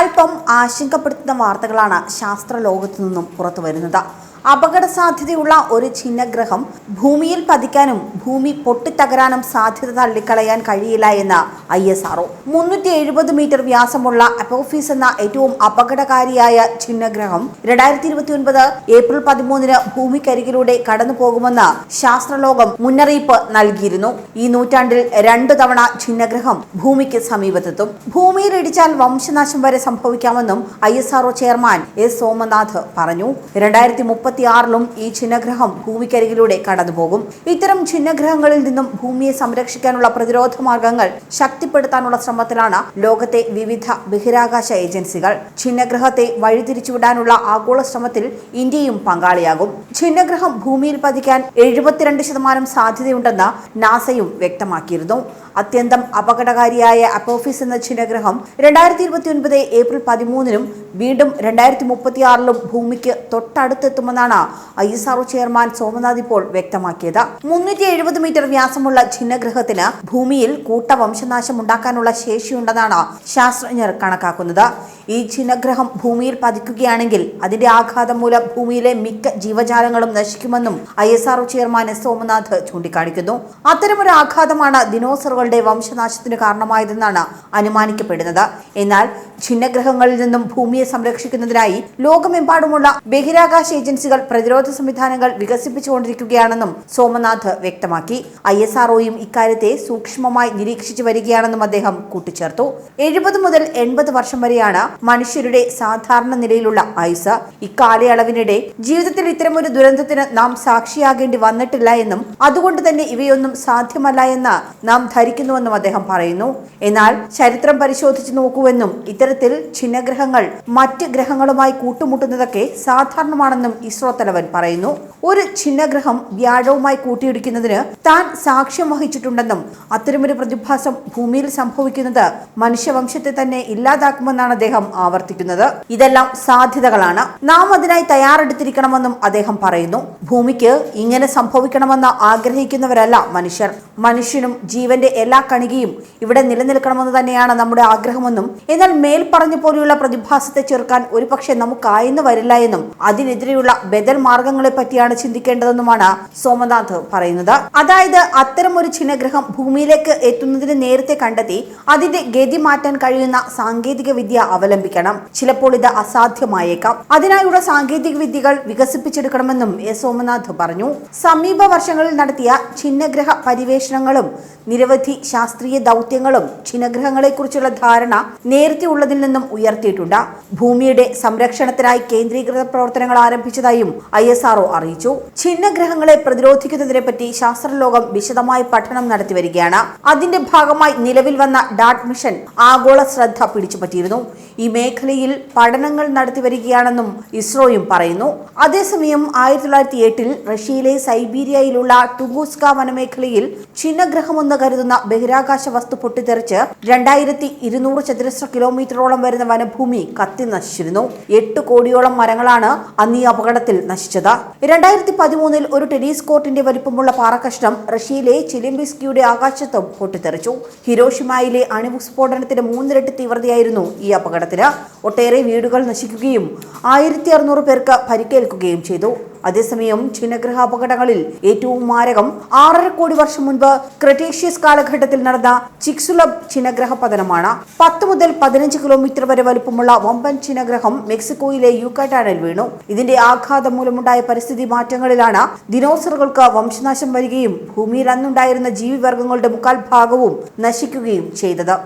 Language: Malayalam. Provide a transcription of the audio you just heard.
ഒരൽപ്പം ആശങ്കപ്പെടുത്തുന്ന വാർത്തകളാണ് ശാസ്ത്രലോകത്തു നിന്നും പുറത്തുവരുന്നത്. അപകട സാധ്യതയുള്ള ഒരു ഛിന്നഗ്രഹം ഭൂമിയിൽ പതിക്കാനും ഭൂമി പൊട്ടിത്തകരാനും സാധ്യത തള്ളിക്കളയാൻ കഴിയില്ല എന്ന് ISRO. 370 മീറ്റർ വ്യാസമുള്ള അപ്പോഫീസ് എന്ന ഏറ്റവും അപകടകാരിയായ ഛിന്നഗ്രഹം 2029 ഏപ്രിൽ 13 ഭൂമിക്കരികിലൂടെ കടന്നു പോകുമെന്ന് ശാസ്ത്രലോകം മുന്നറിയിപ്പ് നൽകിയിരുന്നു. ഈ നൂറ്റാണ്ടിൽ 2 തവണ ഛിന്നഗ്രഹം ഭൂമിക്ക് സമീപത്തെത്തും. ഭൂമിയിൽ ഇടിച്ചാൽ വംശനാശം വരെ സംഭവിക്കാമെന്നും ISRO ചെയർമാൻ S. സോമനാഥ് പറഞ്ഞു. 2036 ഈ ഛിന്നഗ്രഹം ഭൂമിക്കരികിലൂടെ കടന്നുപോകും. ഇത്തരം ഛിന്നഗ്രഹങ്ങളിൽ നിന്നും ഭൂമിയെ സംരക്ഷിക്കാനുള്ള പ്രതിരോധ മാർഗങ്ങൾ ശക്തിപ്പെടുത്താനുള്ള ശ്രമത്തിലാണ് ലോകത്തെ വിവിധ ബഹിരാകാശ ഏജൻസികൾ. ഛിന്നഗ്രഹത്തെ വഴിതിരിച്ചുവിടാനുള്ള ആഗോള ശ്രമത്തിൽ ഇന്ത്യയും പങ്കാളിയാകും. ഛിന്നഗ്രഹം ഭൂമിയിൽ പതിക്കാൻ 72% സാധ്യതയുണ്ടെന്ന് നാസയും വ്യക്തമാക്കിയിരുന്നു. അത്യന്തം അപകടകാരിയായ അപ്പോഫീസ് എന്ന ഛിന്നഗ്രഹം 2029 ഏപ്രിൽ 13 വീണ്ടും 2036 ഭൂമിക്ക് തൊട്ടടുത്തെത്തുമെന്നാണ് ISRO ചെയർമാൻ സോമനാഥ് ഇപ്പോൾ വ്യക്തമാക്കിയത്. 370 മീറ്റർ വ്യാസമുള്ള ഛിന്നഗ്രഹത്തിന് ഭൂമിയിൽ കൂട്ടവംശനാശം ഉണ്ടാക്കാനുള്ള ശേഷിയുണ്ടെന്നാണ് ശാസ്ത്രജ്ഞർ കണക്കാക്കുന്നത്. ഈ ഛിന്നഗ്രഹം ഭൂമിയിൽ പതിക്കുകയാണെങ്കിൽ അതിന്റെ ആഘാതം മൂലം ഭൂമിയിലെ മിക്ക ജീവജാലങ്ങളും നശിക്കുമെന്നും ISRO ചെയർമാൻ S. സോമനാഥ് ചൂണ്ടിക്കാണിക്കുന്നു. അത്തരമൊരു ആഘാതമാണ് ദിനോസറുകളുടെ വംശനാശത്തിന് കാരണമായതെന്നാണ് അനുമാനിക്കപ്പെടുന്നത്. എന്നാൽ ഛിന്നഗ്രഹങ്ങളിൽ നിന്നും ഭൂമിയെ സംരക്ഷിക്കുന്നതിനായി ലോകമെമ്പാടുമുള്ള ബഹിരാകാശ ഏജൻസികൾ പ്രതിരോധ സംവിധാനങ്ങൾ വികസിപ്പിച്ചുകൊണ്ടിരിക്കുകയാണെന്നും സോമനാഥ് വ്യക്തമാക്കി. ISROയും ഇക്കാര്യത്തെ സൂക്ഷ്മമായി നിരീക്ഷിച്ചു വരികയാണെന്നും അദ്ദേഹം കൂട്ടിച്ചേർത്തു. 70 മുതൽ 80 വർഷം വരെയാണ് മനുഷ്യരുടെ സാധാരണ നിലയിലുള്ള ആയുസ്. ഇക്കാലയളവിനിടെ ജീവിതത്തിൽ ഇത്തരമൊരു ദുരന്തത്തിന് നാം സാക്ഷിയാകേണ്ടി വന്നിട്ടില്ല എന്നും അതുകൊണ്ട് തന്നെ ഇവയൊന്നും സാധ്യമല്ല എന്ന് നാം ധരിക്കുന്നുവെന്നും അദ്ദേഹം പറയുന്നു. എന്നാൽ ചരിത്രം പരിശോധിച്ചു നോക്കുവെന്നും ഇത്തരത്തിൽ ഛിന്നഗ്രഹങ്ങൾ മറ്റ് ഗ്രഹങ്ങളുമായി കൂട്ടുമുട്ടുന്നതൊക്കെ സാധാരണമാണെന്നും ISRO തലവൻ പറയുന്നു. ഒരു ഛിന്നഗ്രഹം വ്യാഴവുമായി കൂട്ടിയിടിക്കുന്നതിന് താൻ സാക്ഷ്യം വഹിച്ചിട്ടുണ്ടെന്നും അത്തരമൊരു പ്രതിഭാസം ഭൂമിയിൽ സംഭവിക്കുന്നത് മനുഷ്യവംശത്തെ തന്നെ ഇല്ലാതാക്കുമെന്നാണ് അദ്ദേഹം ആവർത്തിക്കുന്നത്. ഇതെല്ലാം സാധ്യതകളാണ്, നാം അതിനായി തയ്യാറെടുത്തിരിക്കണമെന്നും അദ്ദേഹം പറയുന്നു. ഭൂമിക്ക് ഇങ്ങനെ സംഭവിക്കണമെന്ന് ആഗ്രഹിക്കുന്നവരല്ല മനുഷ്യർ. മനുഷ്യനും ജീവന്റെ എല്ലാ കണികയും ഇവിടെ നിലനിൽക്കണമെന്ന് തന്നെയാണ് നമ്മുടെ ആഗ്രഹമെന്നും എന്നാൽ മേൽപ്പറഞ്ഞ പോലെയുള്ള പ്രതിഭാസത്തെ ചെറുക്കാൻ ഒരുപക്ഷെ നമുക്കായെന്ന് വരില്ല എന്നും അതിനെതിരെയുള്ള ബദൽ മാർഗങ്ങളെ പറ്റിയാണ് ചിന്തിക്കേണ്ടതെന്നുമാണ് സോമനാഥ് പറയുന്നത്. അതായത് അത്തരം ഒരു ഛിന്നഗ്രഹം ഭൂമിയിലേക്ക് എത്തുന്നതിന് നേരത്തെ കണ്ടെത്തി അതിന്റെ ഗതി മാറ്റാൻ കഴിയുന്ന സാങ്കേതിക വിദ്യ അവലംബിക്കണം. ചിലപ്പോൾ ഇത് അസാധ്യമായേക്കാം. അതിനായുള്ള സാങ്കേതിക വിദ്യകൾ വികസിപ്പിച്ചെടുക്കണമെന്നും S. സോമനാഥ് പറഞ്ഞു. സമീപ വർഷങ്ങളിൽ നടത്തിയ ഛിന്നഗ്രഹ പരിവേഷണങ്ങളും നിരവധി ശാസ്ത്രീയ ദൗത്യങ്ങളും ഛിന്നഗ്രഹങ്ങളെക്കുറിച്ചുള്ള ധാരണ നേരത്തെ ഉള്ളതിൽ നിന്നും ഉയർത്തിയിട്ടുണ്ട്. ഭൂമിയുടെ സംരക്ഷണത്തിനായി കേന്ദ്രീകൃത പ്രവർത്തനങ്ങൾ ആരംഭിച്ചതായും ISRO അറിയിച്ചു. ഛിന്നഗ്രഹങ്ങളെ പ്രതിരോധിക്കുന്നതിനെ പറ്റി ശാസ്ത്രലോകം വിശദമായ പഠനം നടത്തിവരികയാണ്. അതിന്റെ ഭാഗമായി നിലവിൽ വന്ന ഡാർട്ട് മിഷൻ ആഗോള ശ്രദ്ധ പിടിച്ചുപറ്റിയിരുന്നു. ഈ മേഖലയിൽ പഠനങ്ങൾ നടത്തിവരികയാണെന്നും ISROയും പറയുന്നു. അതേസമയം 1908 റഷ്യയിലെ സൈബീരിയയിലുള്ള ടുഗുസ്ക വനമേഖലയിൽ ഛിന്നഗ്രഹമെന്ന് കരുതുന്ന ബഹിരാകാശ വസ്തു പൊട്ടിത്തെറിച്ച് 2200 ചതുരശ്ര കിലോമീറ്ററോളം വരുന്ന വനഭൂമി കത്തി നശിച്ചിരുന്നു. 8 കോടിയോളം മരങ്ങളാണ് അന്ന് ഈ അപകടത്തിൽ നശിച്ചത്. 2013 ഒരു ടെന്നീസ് കോർട്ടിന്റെ വലിപ്പമുള്ള പാറക്കഷ്ണം റഷ്യയിലെ ചെലിംബിസ്കിയുടെ ആകാശത്തും പൊട്ടിത്തെറിച്ചു. ഹിരോഷിമയിലെ അണുവിസ്ഫോടനത്തിന് 3 ഇരട്ടി തീവ്രതയായിരുന്നു ഈ അപകടത്തിന്. ഒട്ടേറെ വീടുകൾ നശിക്കുകയും 1600 പേർക്ക് പരിക്കേൽക്കുകയും ചെയ്തു. അതേസമയം ഛിന്നഗ്രഹ അപകടങ്ങളിൽ ഏറ്റവും മാരകം 6.5 കോടി വർഷം മുൻപ് ക്രെറ്റേഷ്യസ് കാലഘട്ടത്തിൽ നടന്ന ചിക്സുലബ് ഛിന്നഗ്രഹ പതനമാണ്. 10 മുതൽ 15 കിലോമീറ്റർ വരെ വലുപ്പമുള്ള വമ്പൻ ഛിന്നഗ്രഹം മെക്സിക്കോയിലെ യുക്കാറ്റാനിൽ വീണു. ഇതിന്റെ ആഘാതം മൂലമുണ്ടായ പരിസ്ഥിതി മാറ്റങ്ങളിലാണ് ദിനോസറുകൾക്ക് വംശനാശം വരികയും ഭൂമിയിൽ അന്നുണ്ടായിരുന്ന ജീവിവർഗങ്ങളുടെ 3/4 ഭാഗവും നശിക്കുകയും ചെയ്തത്.